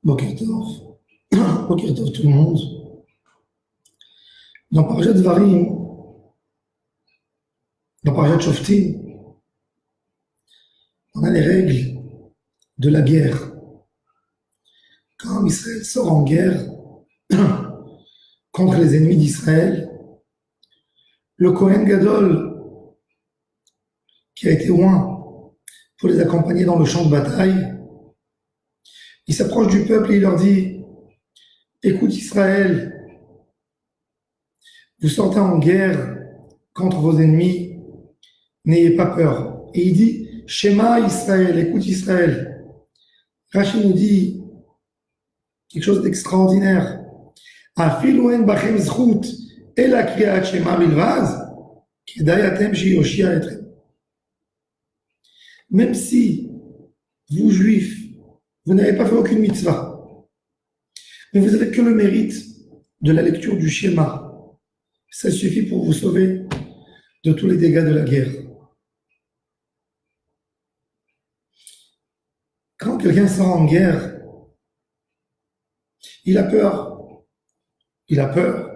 Boker Tov. Boker Tov tout le monde. Dans Parashat Dvarim, dans Parashat Shoftim, on a les règles de la guerre. Quand Israël sort en guerre contre les ennemis d'Israël, le Kohen Gadol, qui a été oint pour les accompagner dans le champ de bataille, il s'approche du peuple et il leur dit: écoute Israël, vous sortez en guerre contre vos ennemis, n'ayez pas peur. Et il dit: Shema Israël, écoute Israël. Rashi nous dit quelque chose d'extraordinaire. Afilu en bachem zchut ela kriyat Shema bilvaz, kedai atem sheyoshia etrem. Même si vous juifs, vous n'avez pas fait aucune mitzvah, mais vous n'avez que le mérite de la lecture du schéma, ça suffit pour vous sauver de tous les dégâts de la guerre. Quand quelqu'un sort en guerre, il a peur. Il a peur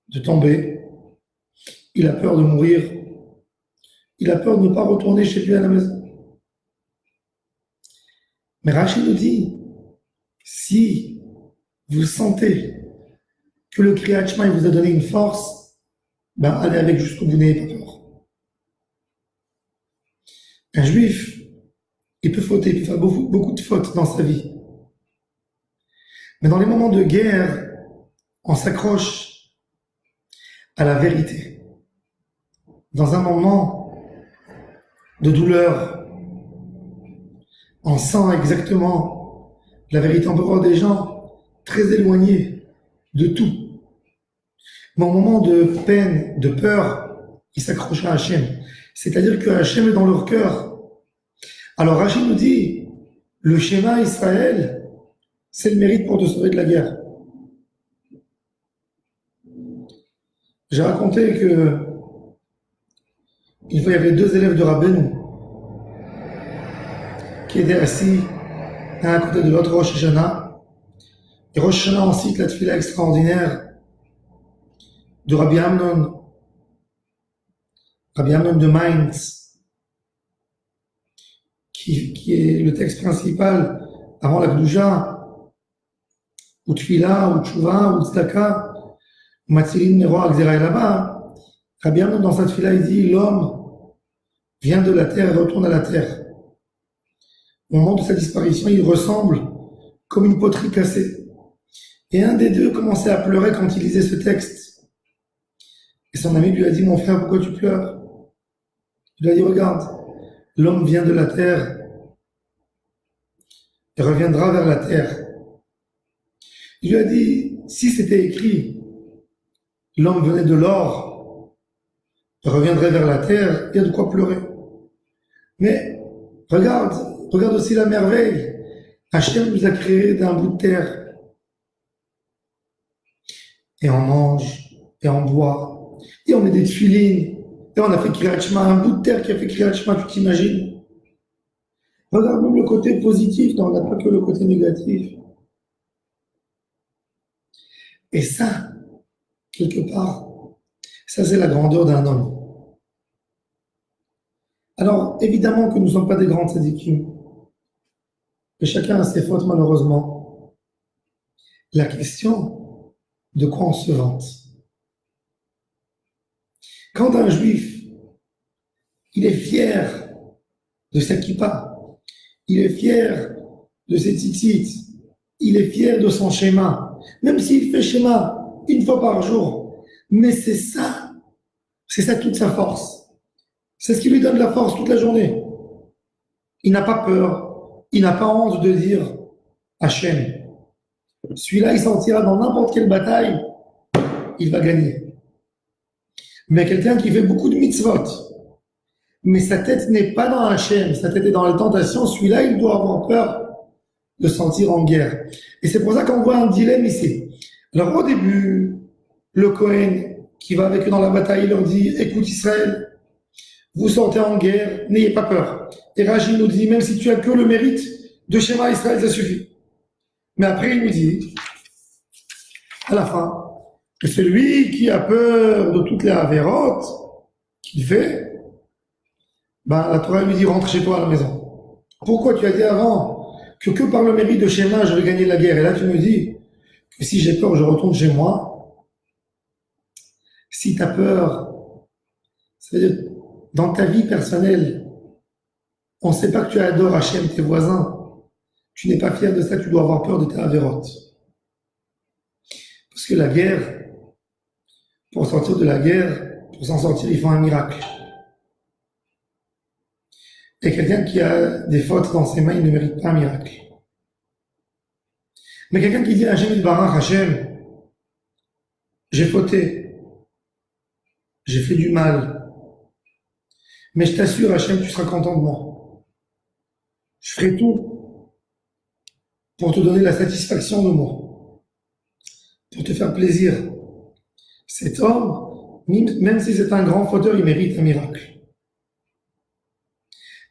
de tomber. Il a peur de mourir. Il a peur de ne pas retourner chez lui à la maison. Mais Rashi nous dit, si vous sentez que le Kriyat Shema vous a donné une force, ben allez avec jusqu'au bout, n'ayez pas peur. Un juif, il peut fauter, il peut faire beaucoup de fautes dans sa vie. Mais dans les moments de guerre, on s'accroche à la vérité. Dans un moment de douleur, on sent exactement la vérité. On peut voir des gens très éloignés de tout. Mais au moment de peine, de peur, ils s'accrochent à Hachem. C'est-à-dire que Hachem est dans leur cœur. Alors Rachid nous dit, le schéma Israël, c'est le mérite pour te sauver de la guerre. J'ai raconté que il y avait deux élèves de Rabbeinu qui étaient assis l'un à côté de l'autre, Rosh Hashanah. Et Rosh Hashanah en cite la tefila extraordinaire de Rabbi Amnon de Mainz, qui est le texte principal avant la Gdouja, ou Tfila, ou Tshuva, ou Tzedaka, ou Matzilim Nero Agzera et là-bas. Rabbi Amnon dans cette tefila, il dit: l'homme vient de la terre et retourne à la terre. Au moment de sa disparition, il ressemble comme une poterie cassée. Et un des deux commençait à pleurer quand il lisait ce texte. Et son ami lui a dit: mon frère, pourquoi tu pleures? Il lui a dit: regarde, l'homme vient de la terre et reviendra vers la terre. Il lui a dit: si c'était écrit, l'homme venait de l'or et reviendrait vers la terre, il y a de quoi pleurer. Mais regarde aussi la merveille. Hachem nous a créé d'un bout de terre. Et on mange, et on boit, et on met des tefilines, et on a fait Kriyat Shema, un bout de terre qui a fait Kriyat Shema, tu t'imagines? Regarde même le côté positif, on n'a pas que le côté négatif. Et ça, quelque part, ça c'est la grandeur d'un homme. Alors, évidemment que nous ne sommes pas des grands tzadikim, que chacun a ses fautes malheureusement. La question, de quoi on se vante? Quand un juif, il est fier de sa kippa, il est fier de ses tzitzit, il est fier de son schéma, même s'il fait schéma une fois par jour, mais c'est ça toute sa force. C'est ce qui lui donne la force toute la journée. Il n'a pas peur, il n'a pas honte de dire Hachem. Celui-là, il sortira dans n'importe quelle bataille, il va gagner. Mais quelqu'un qui fait beaucoup de mitzvot, mais sa tête n'est pas dans Hachem, sa tête est dans la tentation, celui-là, il doit avoir peur de se sentir en guerre. Et c'est pour ça qu'on voit un dilemme ici. Alors au début, le Kohen qui va avec eux dans la bataille, il leur dit: écoute Israël, vous sortez en guerre, n'ayez pas peur. Et Rashi nous dit: même si tu as que le mérite de Shema Israël, ça suffit. Mais après, il nous dit, à la fin, que celui qui a peur de toutes les avérotes qu'il fait, ben, la Torah lui dit rentre chez toi à la maison. Pourquoi tu as dit avant que par le mérite de Shema, je vais gagner la guerre? Et là, tu me dis que si j'ai peur, je retourne chez moi. Si tu as peur, c'est-à-dire dans ta vie personnelle, on ne sait pas que tu adores Hachem, tes voisins. Tu n'es pas fier de ça, tu dois avoir peur de tes avérotes. Parce que la guerre, pour sortir de la guerre, pour s'en sortir, il faut un miracle. Et quelqu'un qui a des fautes dans ses mains, il ne mérite pas un miracle. Mais quelqu'un qui dit à Hachem Barach, Hachem, j'ai fauté, j'ai fait du mal, mais je t'assure, Hachem, tu seras content de moi. Je ferai tout pour te donner la satisfaction de moi, pour te faire plaisir. Cet homme, même si c'est un grand fauteur, il mérite un miracle.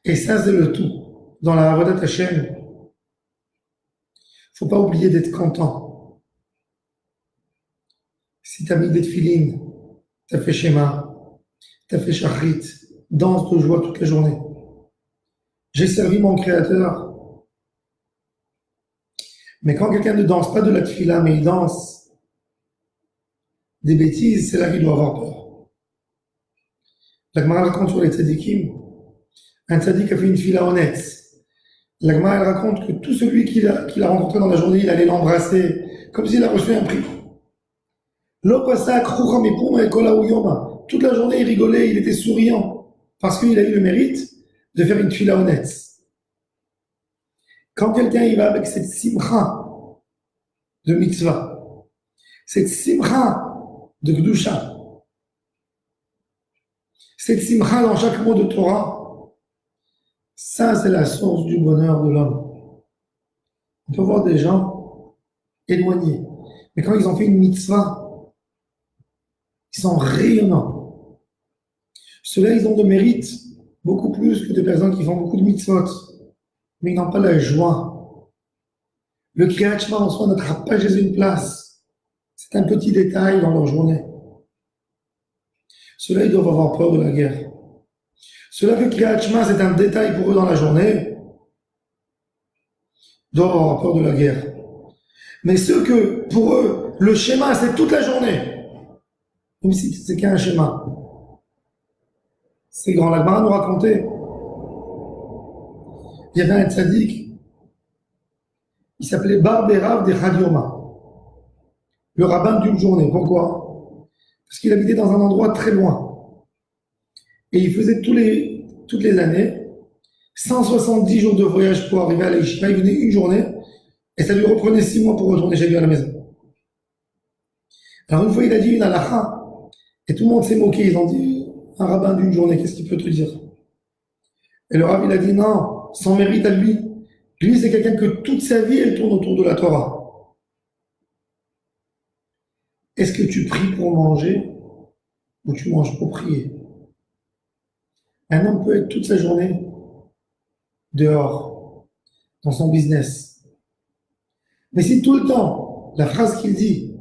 Et ça, c'est le tout. Dans la Avodat Hashem, faut pas oublier d'être content. Si tu as mis des tefilines, tu as fait Shema, tu as fait Shachrit, danse de joie toute la journée. J'ai servi mon Créateur. Mais quand quelqu'un ne danse pas de la tefila, mais il danse des bêtises, c'est là qu'il doit avoir peur. La Gemara raconte sur les tzadikim, un tzadik a fait une fila honnête. La Gemara elle raconte que tout celui qu'il a rencontré dans la journée, il allait l'embrasser, comme s'il a reçu un prix. Toute la journée, il rigolait, il était souriant, parce qu'il a eu le mérite de faire une fila honnête. Quand quelqu'un il va avec cette simcha de mitzvah, cette simcha de Gdusha, cette simcha dans chaque mot de Torah, ça c'est la source du bonheur de l'homme. On peut voir des gens éloignés, mais quand ils ont fait une mitzvah, ils sont rayonnants. Ceux-là, ils ont de mérite beaucoup plus que des personnes qui font beaucoup de mitzvot, mais ils n'ont pas la joie. Le Kriyat Shema en soi n'attrape pas Jésus une place. C'est un petit détail dans leur journée. Ceux-là, ils doivent avoir peur de la guerre. Ceux-là, que Kriyat Shema, c'est un détail pour eux dans la journée, doivent avoir peur de la guerre. Mais ceux que, pour eux, le schéma, c'est toute la journée, même si c'est qu'un schéma. C'est grand. La Gemara nous racontait, il y avait un tzaddik, il s'appelait Bar Berav de Chadioma, le rabbin d'une journée. Pourquoi? Parce qu'il habitait dans un endroit très loin. Et il faisait toutes les années 170 jours de voyage pour arriver à la Yeshiva. Il venait une journée et ça lui reprenait 6 mois pour retourner chez lui à la maison. Alors une fois, il a dit une halakha et tout le monde s'est moqué. Ils ont dit, un rabbin d'une journée, qu'est-ce qu'il peut te dire? Et le rabbin, il a dit, non, son mérite à lui. Lui, c'est quelqu'un que toute sa vie, elle tourne autour de la Torah. Est-ce que tu pries pour manger ou tu manges pour prier? Un homme peut être toute sa journée dehors, dans son business. Mais si tout le temps, la phrase qu'il dit,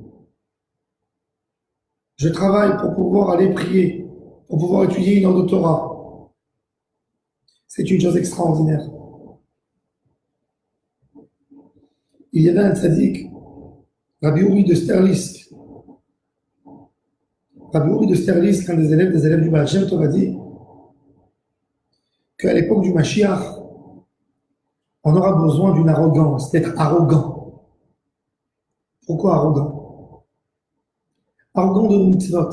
je travaille pour pouvoir aller prier, pour pouvoir étudier une heure de Torah, c'est une chose extraordinaire. Il y avait un tzaddik, Rabbi Uri de Sterlisk. Rabbi Uri de Sterlisk, un des élèves du Baal Shem Tov, a dit qu'à l'époque du Mashiach, on aura besoin d'une arrogance, d'être arrogant. Pourquoi arrogant? Arrogant de mitzvot.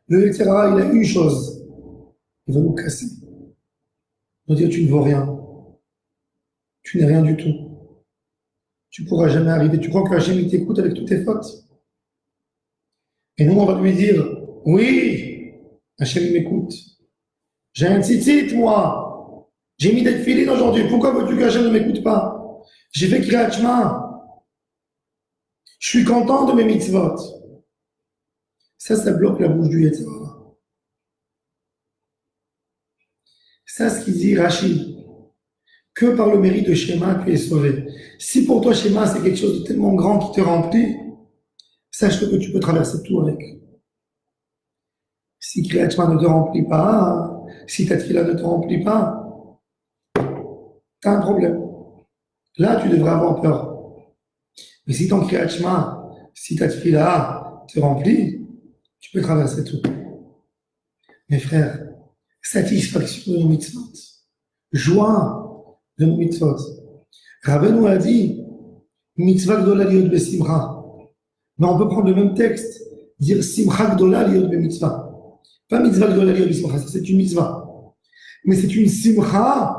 Le Yetzirah, il a une chose, il va nous casser. Nous dire tu ne vaux rien, tu n'es rien du tout. Tu ne pourras jamais arriver. Tu crois que Hachem il t'écoute avec toutes tes fautes? Et nous, on va lui dire, oui, Hachem il m'écoute. J'ai un tzitzit, moi. J'ai mis des tefilines aujourd'hui. Pourquoi veux-tu que Hachem ne m'écoute pas? J'ai fait Kriyat Shema. Je suis content de mes mitzvot. Ça bloque la bouche du Yetzirah. Ça, ce qu'il dit Rashi. que par le mérite de Shema, tu es sauvé. Si pour toi, Shema, c'est quelque chose de tellement grand qui te remplit, sache que tu peux traverser tout avec. Si Kriyat Shema ne te remplit pas, si ta tefila ne te remplit pas, tu as un problème. Là, tu devrais avoir peur. Mais si ton Kriyat Shema, si ta tefila te remplit, tu peux traverser tout. Mes frères, satisfaction de nos mitzvot, joie de nos mitzvot. Rabbeinu a dit, mitzvah gdola liot besimcha. Mais on peut prendre le même texte, dire simcha gdola liot bemitzvah. Pas mitzvah gdola liot besimcha, ça c'est une mitzvah. Mais c'est une simcha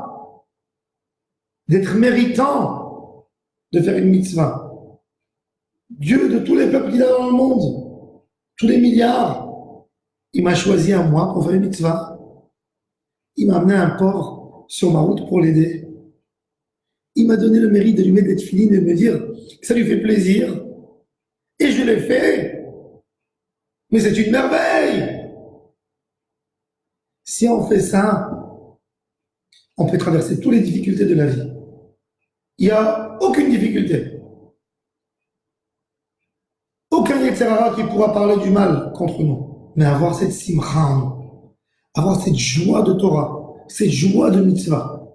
d'être méritant de faire une mitzvah. Dieu de tous les peuples qu'il a dans le monde, tous les milliards, il m'a choisi à moi pour faire une mitzvah. Il m'a amené un porc sur ma route pour l'aider. Il m'a donné le mérite de lui mettre des tefilines et de me dire que ça lui fait plaisir. Et je l'ai fait. Mais c'est une merveille. Si on fait ça, on peut traverser toutes les difficultés de la vie. Il n'y a aucune difficulté. Aucun Yetzirah qui pourra parler du mal contre nous. Mais avoir cette simcha en nous, avoir cette joie de Torah, cette joie de mitzvah.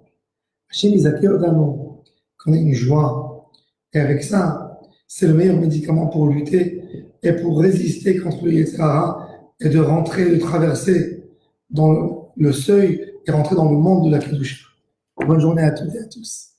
Hachem Izakir d'amour, qu'on ait une joie. Et avec ça, c'est le meilleur médicament pour lutter et pour résister contre le Yetzirah et de rentrer, de traverser dans le seuil et rentrer dans le monde de la Kedusha. Bonne journée à toutes et à tous.